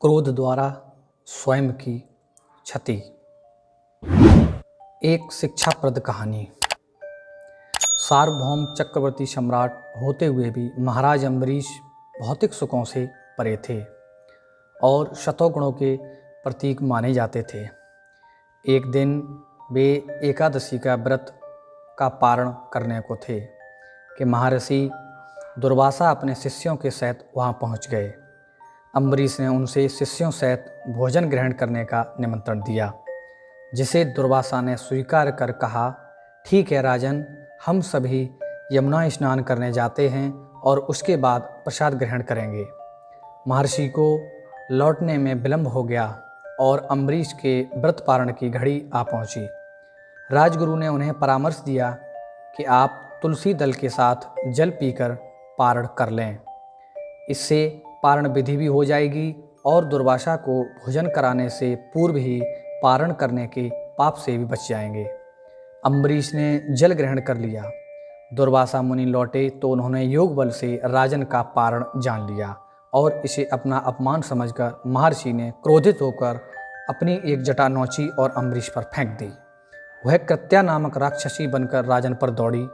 क्रोध द्वारा स्वयं की क्षति। एक शिक्षाप्रद कहानी। सार्वभौम चक्रवर्ती सम्राट होते हुए भी महाराज अम्बरीश भौतिक सुखों से परे थे और शतोगुणों के प्रतीक माने जाते थे। एक दिन वे एकादशी का व्रत का पारण करने को थे कि महर्षि दुर्वासा अपने शिष्यों के सहित वहां पहुंच गए। अम्बरीश ने उनसे शिष्यों सहित भोजन ग्रहण करने का निमंत्रण दिया, जिसे दुर्वासा ने स्वीकार कर कहा, ठीक है राजन, हम सभी यमुना स्नान करने जाते हैं और उसके बाद प्रसाद ग्रहण करेंगे। महर्षि को लौटने में विलंब हो गया और अम्बरीश के व्रत पारण की घड़ी आ पहुंची। राजगुरु ने उन्हें परामर्श दिया कि आप तुलसी दल के साथ जल पीकर पारण कर लें। इससे पारण विधि भी हो जाएगी और दुर्वासा को भोजन कराने से पूर्व ही पारण करने के पाप से भी बच जाएंगे। अम्बरीश ने जल ग्रहण कर लिया। दुर्वासा मुनि लौटे तो उन्होंने योग बल से राजन का पारण जान लिया और इसे अपना अपमान समझकर महर्षि ने क्रोधित होकर अपनी एक जटा नौची और अम्बरीश पर फेंक दी। वह कृत्या नामक राक्षसी बनकर राजन पर दौड़ी।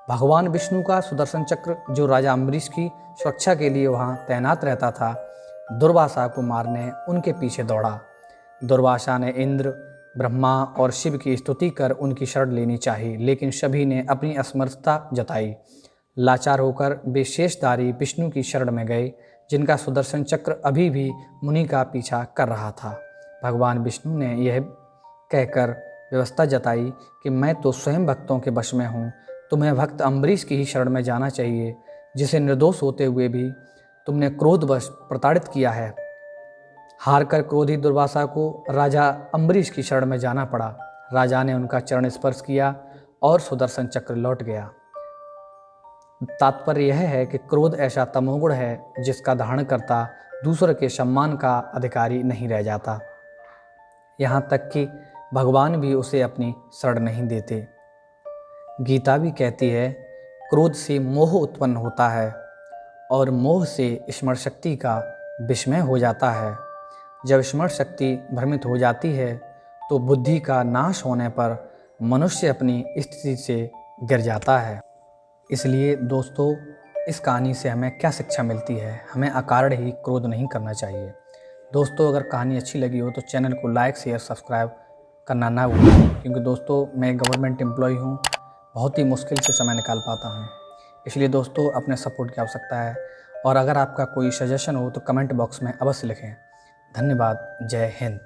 भगवान विष्णु का सुदर्शन चक्र, जो राजा अम्बरीश की सुरक्षा के लिए वहां तैनात रहता था, दुर्वासा को मारने उनके पीछे दौड़ा। दुर्वासा ने इंद्र, ब्रह्मा और शिव की स्तुति कर उनकी शरण लेनी चाहिए, लेकिन सभी ने अपनी असमर्थता जताई। लाचार होकर वे शेषधारी विष्णु की शरण में गए, जिनका सुदर्शन चक्र अभी भी मुनि का पीछा कर रहा था। भगवान विष्णु ने यह कहकर व्यवस्था जताई कि मैं तो स्वयं भक्तों के वश में हूँ, तुम्हें भक्त अम्बरीश की ही शरण में जाना चाहिए, जिसे निर्दोष होते हुए भी तुमने क्रोधवश प्रताड़ित किया है। हार कर क्रोधी दुर्वासा को राजा अम्बरीश की शरण में जाना पड़ा। राजा ने उनका चरण स्पर्श किया और सुदर्शन चक्र लौट गया। तात्पर्य यह है कि क्रोध ऐसा तमोगुण है जिसका धारण करता दूसरे के सम्मान का अधिकारी नहीं रह जाता। यहाँ तक कि भगवान भी उसे अपनी शरण नहीं देते। गीता भी कहती है, क्रोध से मोह उत्पन्न होता है और मोह से स्मरण शक्ति का विस्मय हो जाता है। जब स्मरण शक्ति भ्रमित हो जाती है तो बुद्धि का नाश होने पर मनुष्य अपनी स्थिति से गिर जाता है। इसलिए दोस्तों, इस कहानी से हमें क्या शिक्षा मिलती है? हमें अकारण ही क्रोध नहीं करना चाहिए। दोस्तों, अगर कहानी अच्छी लगी हो तो चैनल को लाइक, शेयर, सब्सक्राइब करना ना भूलें, क्योंकि दोस्तों मैं गवर्नमेंट एम्प्लॉय हूँ, बहुत ही मुश्किल से समय निकाल पाता हूँ। इसलिए दोस्तों, अपने सपोर्ट की आवश्यकता है और अगर आपका कोई सजेशन हो तो कमेंट बॉक्स में अवश्य लिखें। धन्यवाद। जय हिंद।